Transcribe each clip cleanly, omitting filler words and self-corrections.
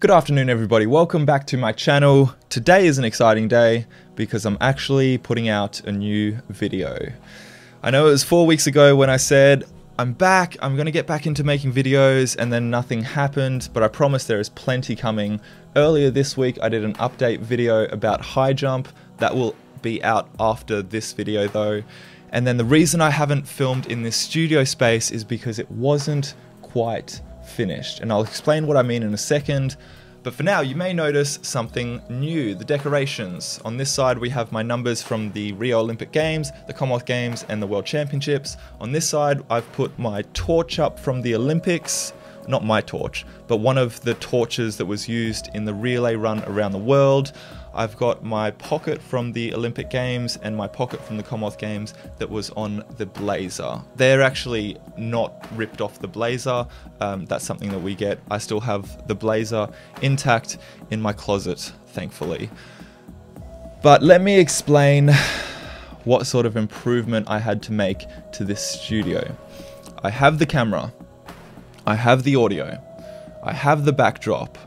Good afternoon everybody, welcome back to my channel. Today is an exciting day because I'm actually putting out a new video. I know it was 4 weeks ago when I said I'm back, I'm gonna get back into making videos, and then nothing happened, but I promise there is plenty coming. Earlier this week I did an update video about high jump. That will be out after this video though. And then the reason I haven't filmed in this studio space is because it wasn't quite finished, and I'll explain what I mean in a second. But for now, you may notice something new, the decorations. On this side we have my numbers from the Rio Olympic Games, the Commonwealth Games and the World Championships. On this side I've put my torch up from the Olympics, not my torch, but one of the torches that was used in the relay run around the world. I've got my pocket from the Olympic Games and my pocket from the Commonwealth Games that was on the blazer. They're actually not ripped off the blazer, that's something that we get. I still have the blazer intact in my closet, thankfully. But let me explain what sort of improvement I had to make to this studio. I have the camera, I have the audio, I have the backdrop,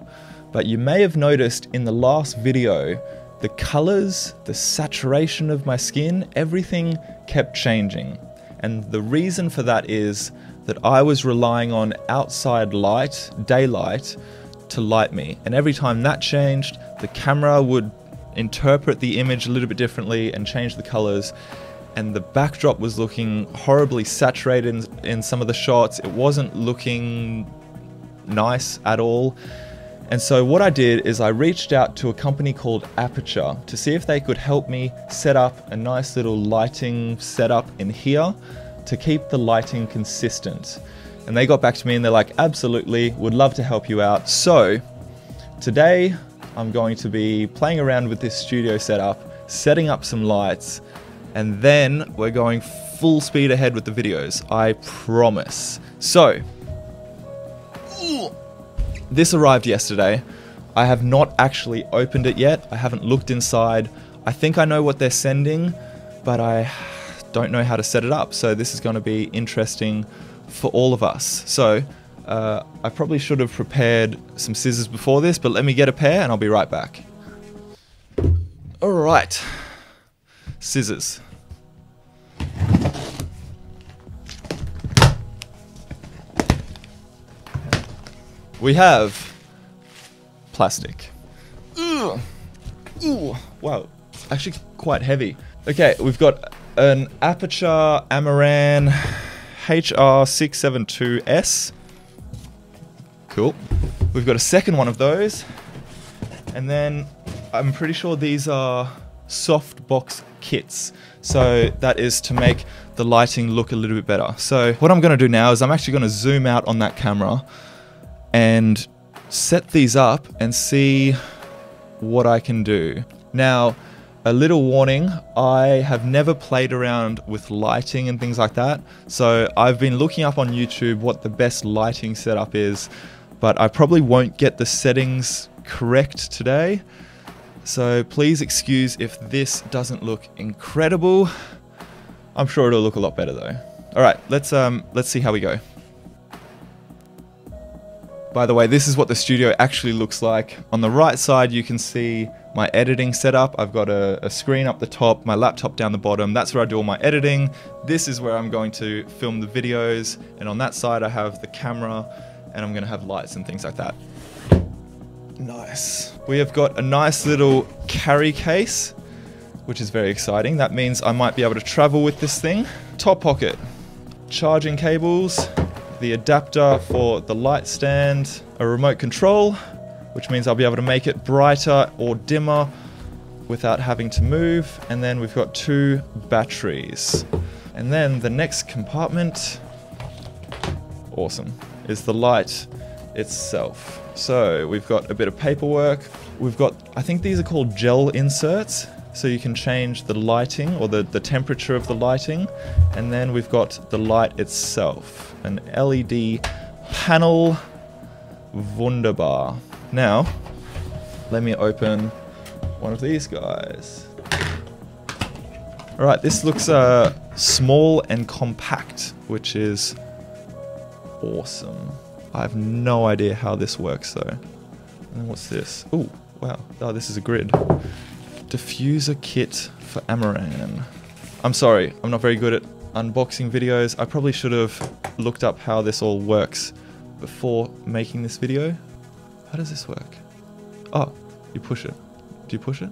but you may have noticed in the last video, the colors, the saturation of my skin, everything kept changing. And the reason for that is that I was relying on outside light, daylight, to light me. And every time that changed, the camera would interpret the image a little bit differently and change the colors. And the backdrop was looking horribly saturated in some of the shots. It wasn't looking nice at all. And so what I did is I reached out to a company called Aperture to see if they could help me set up a nice little lighting setup in here to keep the lighting consistent. And they got back to me and they're like, absolutely, would love to help you out. So today I'm going to be playing around with this studio setup, setting up some lights, and then we're going full speed ahead with the videos, I promise. So, this arrived yesterday. I have not actually opened it yet. I haven't looked inside. I think I know what they're sending, but I don't know how to set it up. So this is going to be interesting for all of us. So I probably should have prepared some scissors before this, but let me get a pair and I'll be right back. All right, scissors. We have plastic. Ugh. Ooh, wow, actually quite heavy. Okay, we've got an Aperture Amaran HR672S. Cool. We've got a second one of those. And then I'm pretty sure these are softbox kits. So that is to make the lighting look a little bit better. So what I'm gonna do now is I'm actually gonna zoom out on that camera and set these up and see what I can do. Now, a little warning, I have never played around with lighting and things like that, so I've been looking up on YouTube what the best lighting setup is, but I probably won't get the settings correct today, so please excuse if this doesn't look incredible. I'm sure it'll look a lot better though. Alright, let's see how we go. By the way, this is what the studio actually looks like. On the right side, you can see my editing setup. I've got a screen up the top, my laptop down the bottom. That's where I do all my editing. This is where I'm going to film the videos. And on that side, I have the camera and I'm gonna have lights and things like that. Nice. We have got a nice little carry case, which is very exciting. That means I might be able to travel with this thing. Top pocket, charging cables, the adapter for the light stand, a remote control, which means I'll be able to make it brighter or dimmer without having to move. And then we've got 2 batteries. And then the next compartment, awesome, is the light itself. So we've got a bit of paperwork. We've got, I think these are called gel inserts. So you can change the lighting or the temperature of the lighting. And then we've got the light itself, an LED panel. Wunderbar. Now, let me open one of these guys. Alright, this looks small and compact, which is awesome. I have no idea how this works though. And what's this? Oh, wow. Oh, this is a grid. Diffuser kit for Amaran. I'm sorry, I'm not very good at unboxing videos. I probably should have looked up how this all works before making this video. How does this work? Oh, you push it. Do you push it?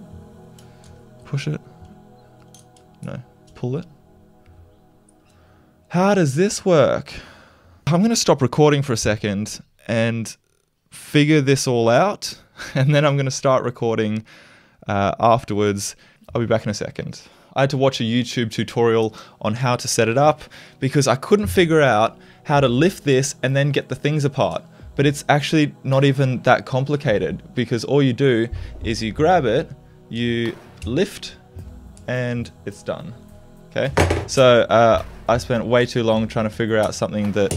Push it? No. Pull it? How does this work? I'm going to stop recording for a second and figure this all out, and then I'm going to start recording afterwards. I'll be back in a second. I had to watch a YouTube tutorial on how to set it up because I couldn't figure out how to lift this and then get the things apart. But it's actually not even that complicated, because all you do is you grab it, you lift, and it's done. Okay, so I spent way too long trying to figure out something that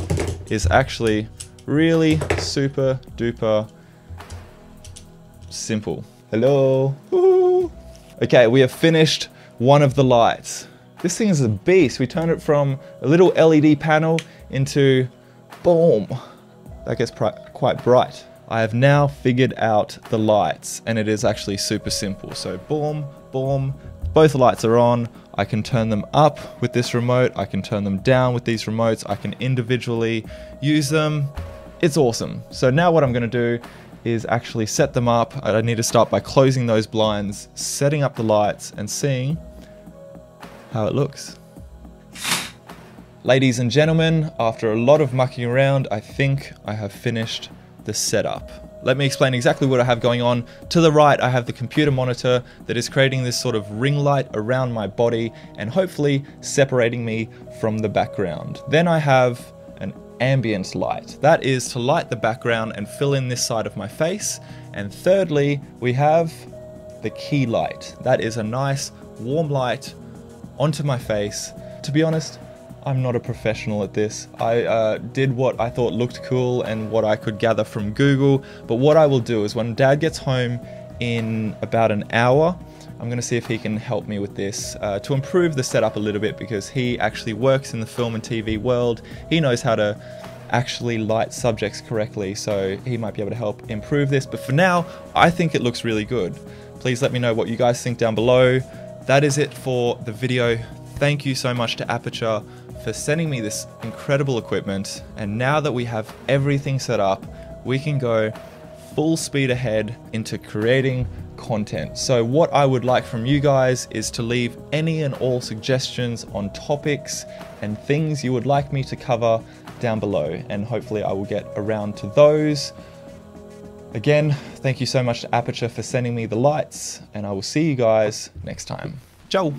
is actually really super duper simple. Hello. Woo-hoo. Okay, we have finished one of the lights. This thing is a beast. We turned it from a little LED panel into, boom, that gets quite bright. I have now figured out the lights, and it is actually super simple. So boom, boom, both lights are on. I can turn them up with this remote. I can turn them down with these remotes. I can individually use them. It's awesome. So now what I'm gonna do is actually set them up. I need to start by closing those blinds, setting up the lights, and seeing how it looks. Ladies and gentlemen, after a lot of mucking around, I think I have finished the setup. Let me explain exactly what I have going on. To the right, I have the computer monitor that is creating this sort of ring light around my body and hopefully separating me from the background. Then I have an ambient light. That is to light the background and fill in this side of my face. And thirdly, we have the key light. That is a nice warm light onto my face. To be honest, I'm not a professional at this. I did what I thought looked cool and what I could gather from Google. But what I will do is when Dad gets home in about an hour, I'm gonna see if he can help me with this to improve the setup a little bit, because he actually works in the film and TV world. He knows how to actually light subjects correctly, so he might be able to help improve this. But for now, I think it looks really good. Please let me know what you guys think down below. That is it for the video. Thank you so much to Aperture for sending me this incredible equipment. And now that we have everything set up, we can go full speed ahead into creating content. So what I would like from you guys is to leave any and all suggestions on topics and things you would like me to cover down below, and hopefully I will get around to those. Again, thank you so much to Aperture for sending me the lights, and I will see you guys next time. Ciao!